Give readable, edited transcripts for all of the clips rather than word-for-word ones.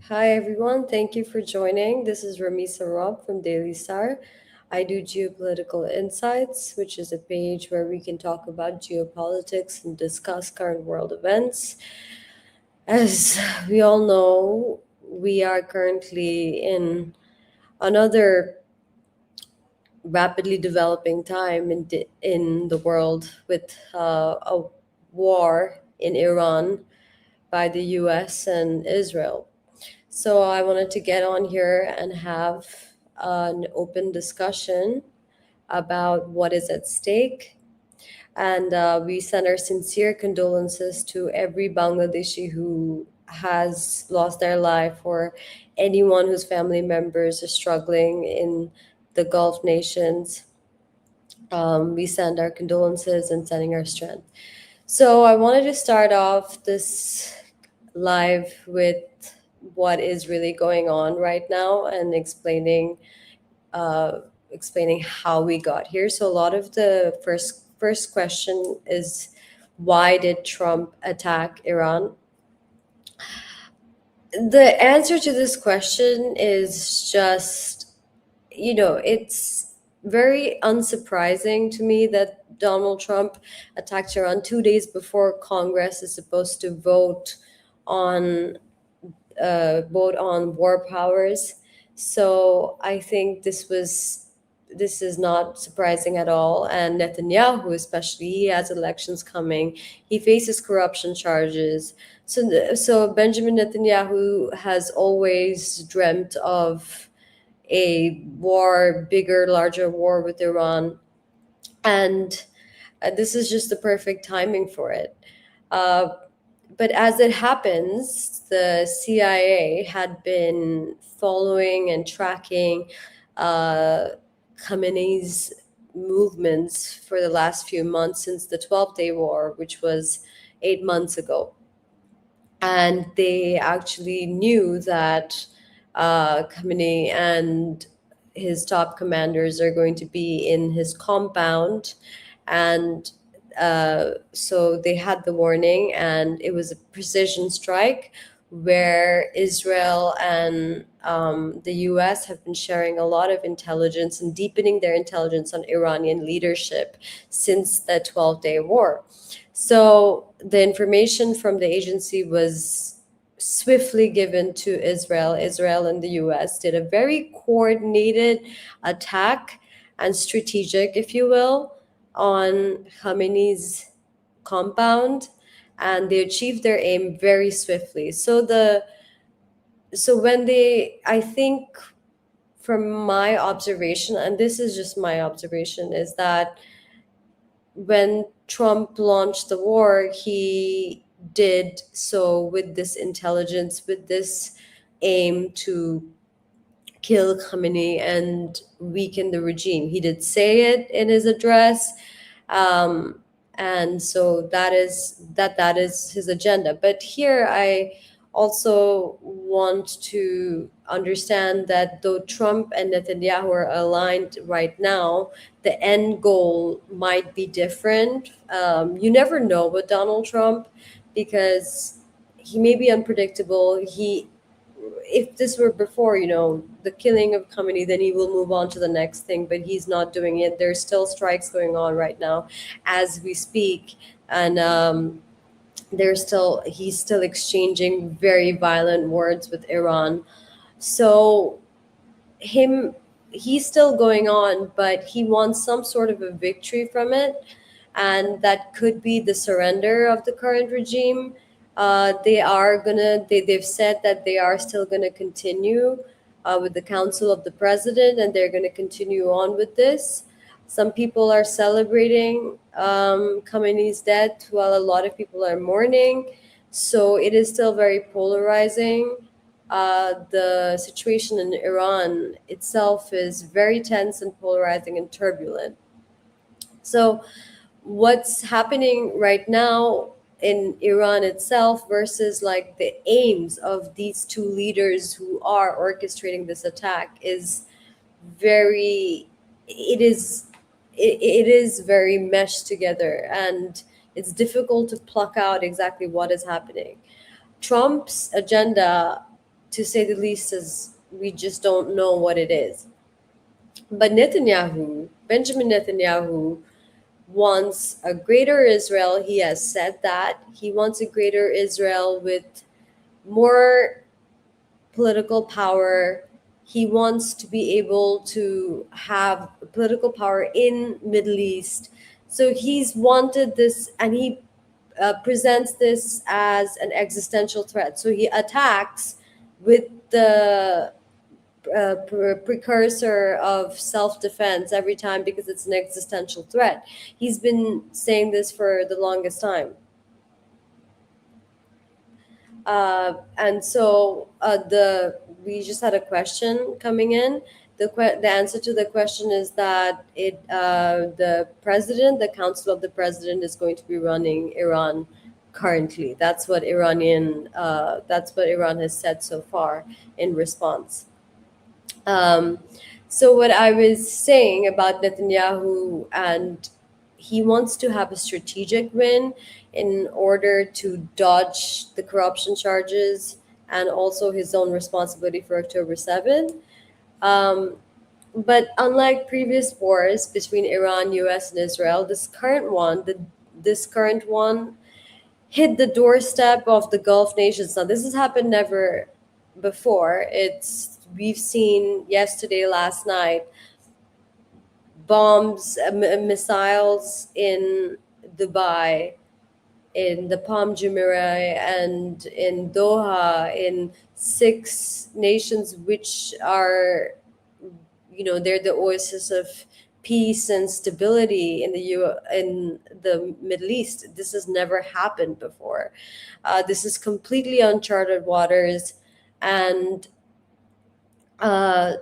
Hi everyone, thank you for joining. This is Ramisa Rob from Daily Star. I do Geopolitical Insights, which is a page where we can talk about geopolitics and discuss current world events. As we all know, we are currently in another rapidly developing time in the world with a war in Iran by the US and Israel. So I wanted to get on here and have an open discussion about what is at stake. And we send our sincere condolences to every Bangladeshi who has lost their life or anyone whose family members are struggling in the Gulf nations. We send our condolences and sending our strength. So I wanted to start off this live with what is really going on right now and uh, explaining how we got here. So a lot of the first question is, why did Trump attack Iran? The answer to this question is just, it's very unsurprising to me that Donald Trump attacked Iran 2 days before Congress is supposed to on vote on war powers. So I think this is not surprising at all. And Netanyahu, especially, he has elections coming. He faces corruption charges. So Benjamin Netanyahu has always dreamt of a war, bigger, larger war with Iran, and this is just the perfect timing for it. Uh, but as it happens, the CIA had been following and tracking uh, Khamenei's movements for the last few months since the 12-day war, which was 8 months ago. And they actually knew that Khamenei and his top commanders are going to be in his compound, and so they had the warning, and it was a precision strike where Israel and the US have been sharing a lot of intelligence and deepening their intelligence on Iranian leadership since the 12-day war. So the information from the agency was swiftly given to Israel. Israel and the US did a very coordinated attack and strategic, if you will, on Khamenei's compound, and they achieved their aim very swiftly. So when they, I think, from my observation, and this is just my observation, is that when Trump launched the war, he did so with this intelligence, with this aim to kill Khamenei and weaken the regime. He did say it in his address, um, and so that is his agenda. But here, I also want to understand that though Trump and Netanyahu are aligned right now, the end goal might be different. You never know with Donald Trump, because he may be unpredictable. If this were before, the killing of Khamenei, then he will move on to the next thing. But he's not doing it. There's still strikes going on right now, as we speak, and he's still exchanging very violent words with Iran. So him he's still going on, but he wants some sort of a victory from it, and that could be the surrender of the current regime. They've said that they are still gonna continue with the council of the president, and they're gonna continue on with this. Some people are celebrating Khamenei's death, while a lot of people are mourning. So it is still very polarizing. The situation in Iran itself is very tense and polarizing and turbulent. So, what's happening right now in Iran itself versus like the aims of these two leaders who are orchestrating this attack is very, it is, it is very meshed together, and it's difficult to pluck out exactly what is happening. Trump's agenda to say the least, is we just don't know what it is. But Benjamin Netanyahu, wants a greater Israel. He has said that. He wants a greater Israel with more political power. He wants to be able to have political power in Middle East. So he's wanted this, and he presents this as an existential threat. So he attacks with the precursor of self-defense every time because it's an existential threat. He's been saying this for the longest time. And so the we just had a question coming in. The answer to the question is that the council of the president is going to be running Iran currently. That's what Iran has said so far in response. Um, so what I was saying about Netanyahu, and he wants to have a strategic win in order to dodge the corruption charges and also his own responsibility for October 7th. Um, but unlike previous wars between Iran, US, and Israel, this current one hit the doorstep of the Gulf nations. Now, this has happened never before. We've seen yesterday, last night, bombs, missiles in Dubai, in the Palm Jumeirah, and in Doha, in six nations which are, they're the oasis of peace and stability in the Middle East. This has never happened before. This is completely uncharted waters, and uh,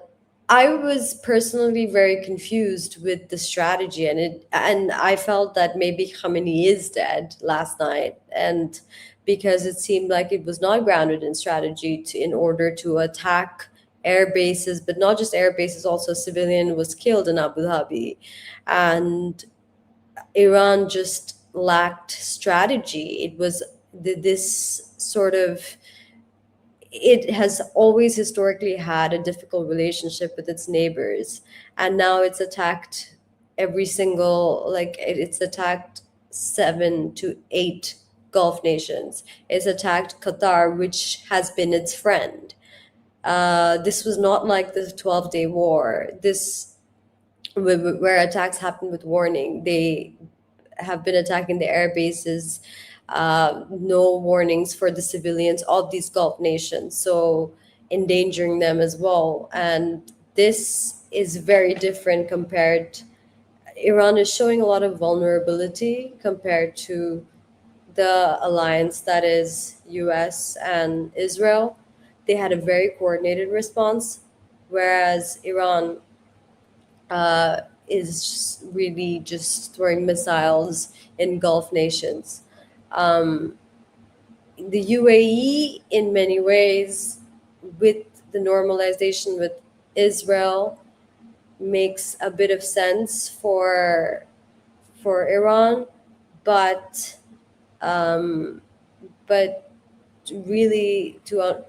I was personally very confused with the strategy, and I felt that maybe Khamenei is dead last night, and because it seemed like it was not grounded in strategy in order to attack air bases, but not just air bases, also civilian was killed in Abu Dhabi, and Iran just lacked strategy. It was this sort of it has always historically had a difficult relationship with its neighbors, and now it's attacked every single it's attacked 7 to 8 Gulf nations. It's attacked Qatar, which has been its friend. This was not like the 12-day war. This where attacks happen with warning. They have been attacking the air bases, no warnings for the civilians of these Gulf nations, so endangering them as well. And this is very different compared. Iran is showing a lot of vulnerability compared to the alliance that is US and Israel. They had a very coordinated response, whereas Iran is really just throwing missiles in Gulf nations. Um, the UAE, in many ways, with the normalization with Israel, makes a bit of sense for Iran, but um, but really to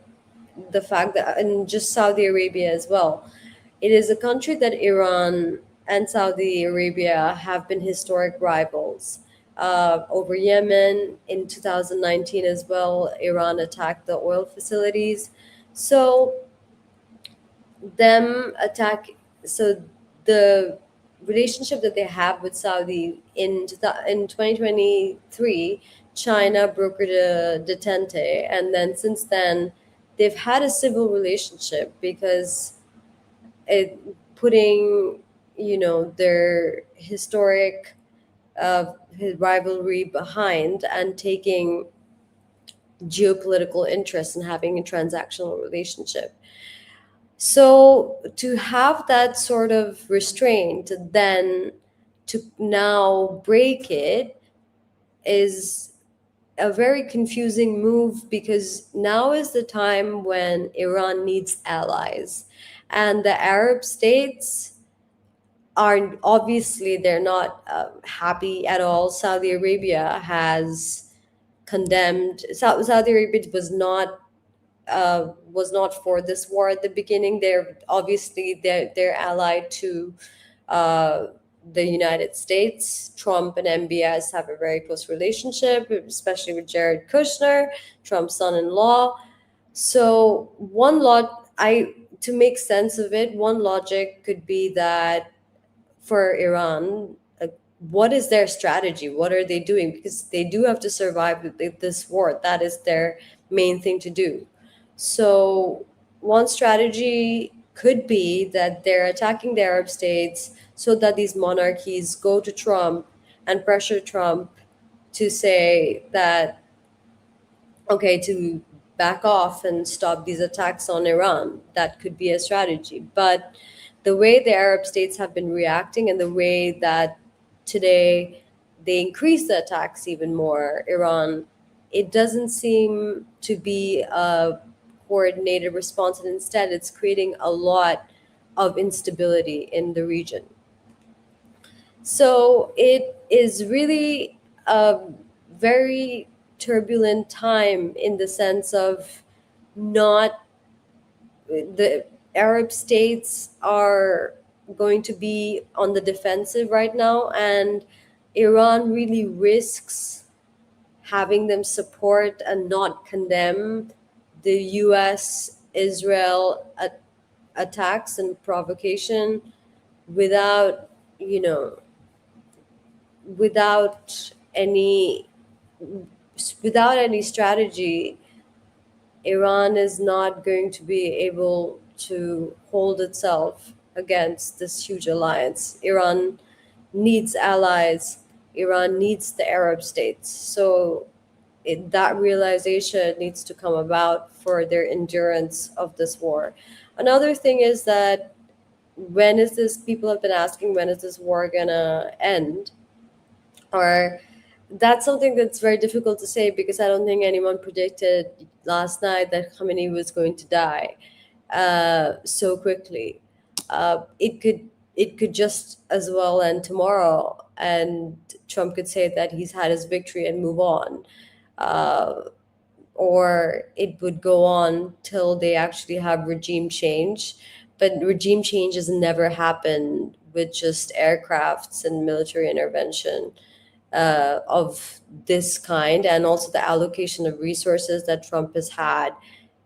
the fact that, and just Saudi Arabia as well, it is a country that Iran and Saudi Arabia have been historic rivals. Over Yemen in 2019 as well, Iran attacked the oil facilities. So them attack. So the relationship that they have with Saudi in 2023, China brokered a detente, and then since then they've had a civil relationship because it putting their historic rivalry behind and taking geopolitical interest and having a transactional relationship. So to have that sort of restraint, then to now break it, is a very confusing move, because now is the time when Iran needs allies, and the Arab states are obviously, they're not happy at all. Saudi Arabia has condemned. Saudi Arabia was not was not for this war at the beginning. They're allied to uh, the United States. Trump and MBS have a very close relationship, especially with Jared Kushner, Trump's son-in-law. So to make sense of it, one logic could be that for Iran, what is their strategy? What are they doing? Because they do have to survive this war. That is their main thing to do. So one strategy could be that they're attacking the Arab states so that these monarchies go to Trump and pressure Trump to say that, okay, to back off and stop these attacks on Iran. That could be a strategy. But the way the Arab states have been reacting and the way that today they increase the attacks even more, Iran, it doesn't seem to be a coordinated response. And instead, it's creating a lot of instability in the region. So it is really a very turbulent time in the sense of not the Arab states are going to be on the defensive right now, and Iran really risks having them support and not condemn the US Israel attacks and provocation without, you know, without any without any strategy. Iran is not going to be able to hold itself against this huge alliance. Iran needs allies. Iran needs the Arab states. So that realization needs to come about for their endurance of this war. Another thing is that when is this? People have been asking, when is this war gonna end? Or that's something that's very difficult to say because I don't think anyone predicted last night that Khamenei was going to die so quickly. It could just as well end tomorrow, and Trump could say that he's had his victory and move on. Uh, or it would go on till they actually have regime change. But regime change has never happened with just aircrafts and military intervention of this kind, and also the allocation of resources that Trump has had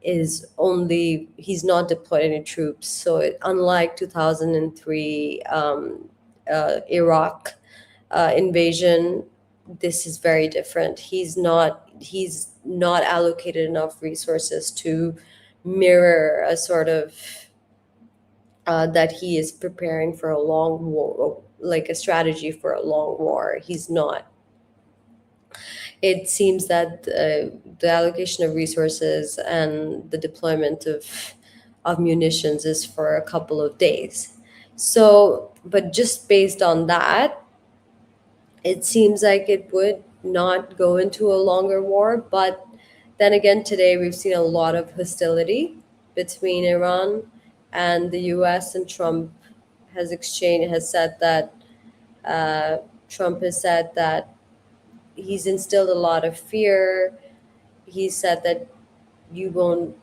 is only he's not deployed any troops. So unlike 2003 Iraq invasion, this is very different. He's not allocated enough resources to mirror a sort of that he is preparing for a long war, like a strategy for a long war. He's not. It seems that the allocation of resources and the deployment of munitions is for a couple of days. So, but just based on that, it seems like it would not go into a longer war. But then again, today we've seen a lot of hostility between Iran and the US, and has said that uh, Trump has said that he's instilled a lot of fear. He said that you won't.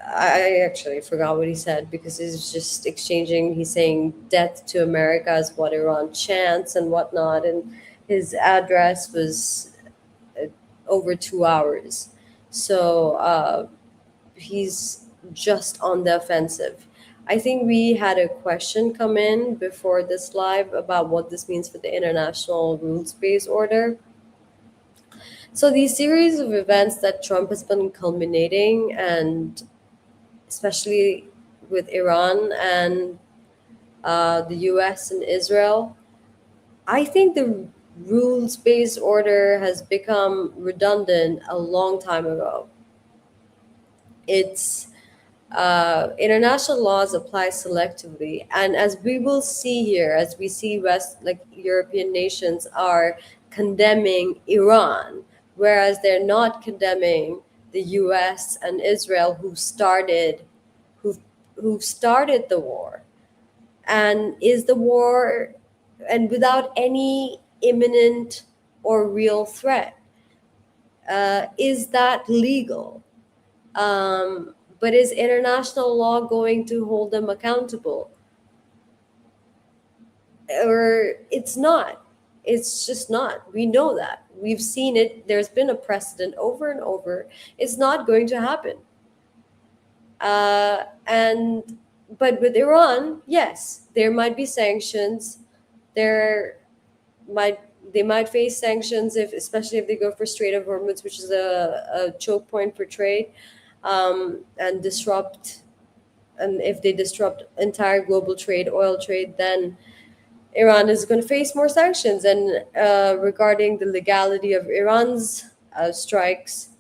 I actually forgot what he said because he's just exchanging. He's saying death to America is what Iran chants and whatnot. And his address was uh, over 2 hours. So he's just on the offensive. I think we had a question come in before this live about what this means for the international rules based order. So these series of events that Trump has been culminating, and especially with Iran and the US and Israel, I think the rules based order has become redundant a long time ago. It's international laws apply selectively, and as we will see here, as we see like European nations are condemning Iran, whereas they're not condemning the US and Israel who who started the war. And is the war, and without any imminent or real threat, is that legal? But is international law going to hold them accountable? Or it's not. It's just not. We know that. We've seen it. There's been a precedent over and over. It's not going to happen. And but with Iran, yes, there might be sanctions. There might they might face sanctions if, especially if they go for Strait of Hormuz, which is a choke point for trade, and disrupt. And if they disrupt entire global trade, oil trade, then Iran is going to face more sanctions. And regarding the legality of Iran's strikes,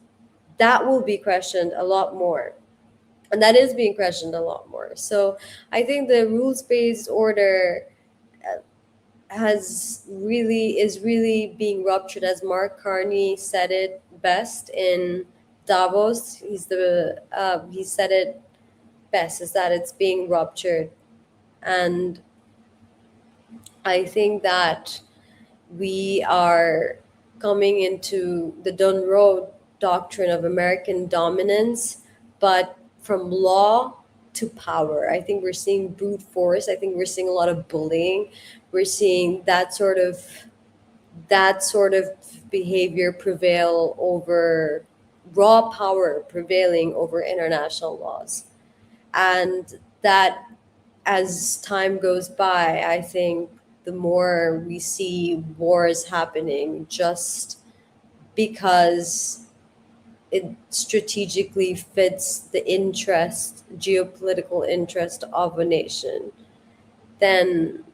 that will be questioned a lot more. And that is being questioned a lot more. So I think the rules based order is really being ruptured, as Mark Carney said it best in Davos. He said it best, is that it's being ruptured. And I think that we are coming into the Dun Road doctrine of American dominance, but from law to power. I think we're seeing brute force. I think we're seeing a lot of bullying. We're seeing that sort of behavior prevail over raw power prevailing over international laws. And that, as time goes by, I think the more we see wars happening just because it strategically fits the geopolitical interest of a nation, then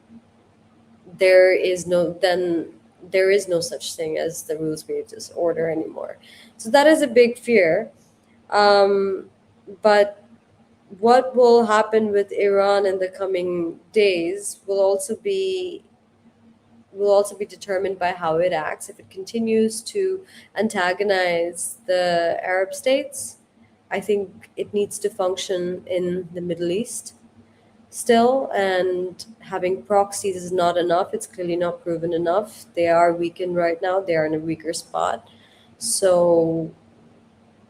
then there is no such thing as the rules-based order anymore. So that is a big fear. Um, but what will happen with Iran in the coming days will also be determined by how it acts. If it continues to antagonize the Arab states, I think it needs to function in the Middle East still, and having proxies is not enough. It's clearly not proven enough. They are weakened right now. They are in a weaker spot. So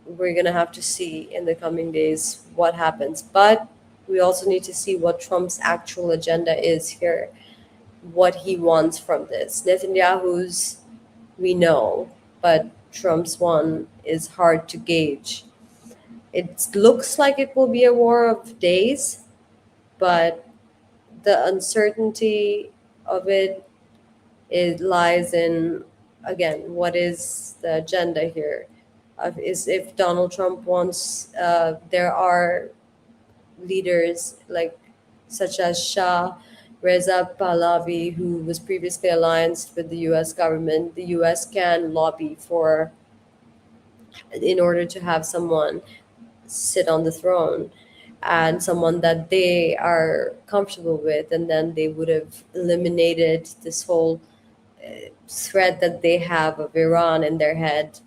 we're going to have to see in the coming days what happens. But we also need to see what Trump's actual agenda is here, what he wants from this. Netanyahu's, we know, but Trump's one is hard to gauge. It looks like it will be a war of days, but the uncertainty of it lies in, again, what is the agenda here? Is if Donald Trump wants, there are leaders like such as Shah Reza Pahlavi, who was previously allianced with the U.S. government. The U.S. can lobby for, in order to have someone sit on the throne, and someone that they are comfortable with, and then they would have eliminated this whole threat that they have of Iran in their head,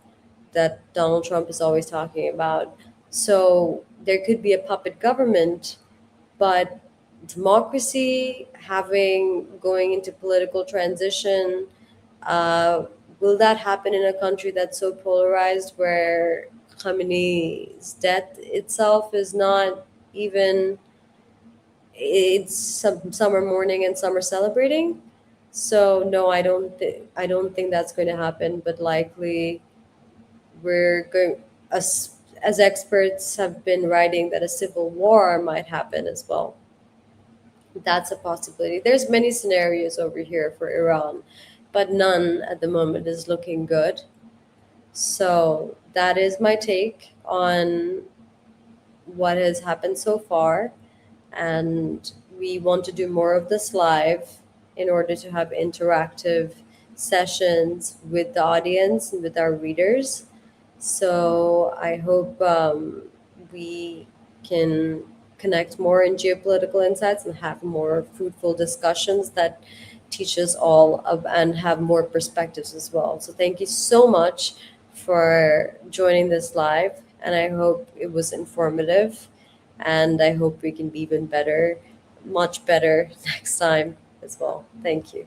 that Donald Trump is always talking about. So there could be a puppet government, but democracy, going into political transition, uh, will that happen in a country that's so polarized, where Khamenei's death itself is not even, it's some are mourning and some are celebrating? So no, I don't think that's going to happen. But likely, we're going as experts have been writing, that a civil war might happen as well. That's a possibility. There's many scenarios over here for Iran, but none at the moment is looking good. So that is my take on what has happened so far. And we want to do more of this live in order to have interactive sessions with the audience and with our readers. So I hope we can connect more in geopolitical insights and have more fruitful discussions that teach us all and have more perspectives as well. So thank you so much for joining this live, and I hope it was informative, and I hope we can be even better, much better next time as well. Thank you.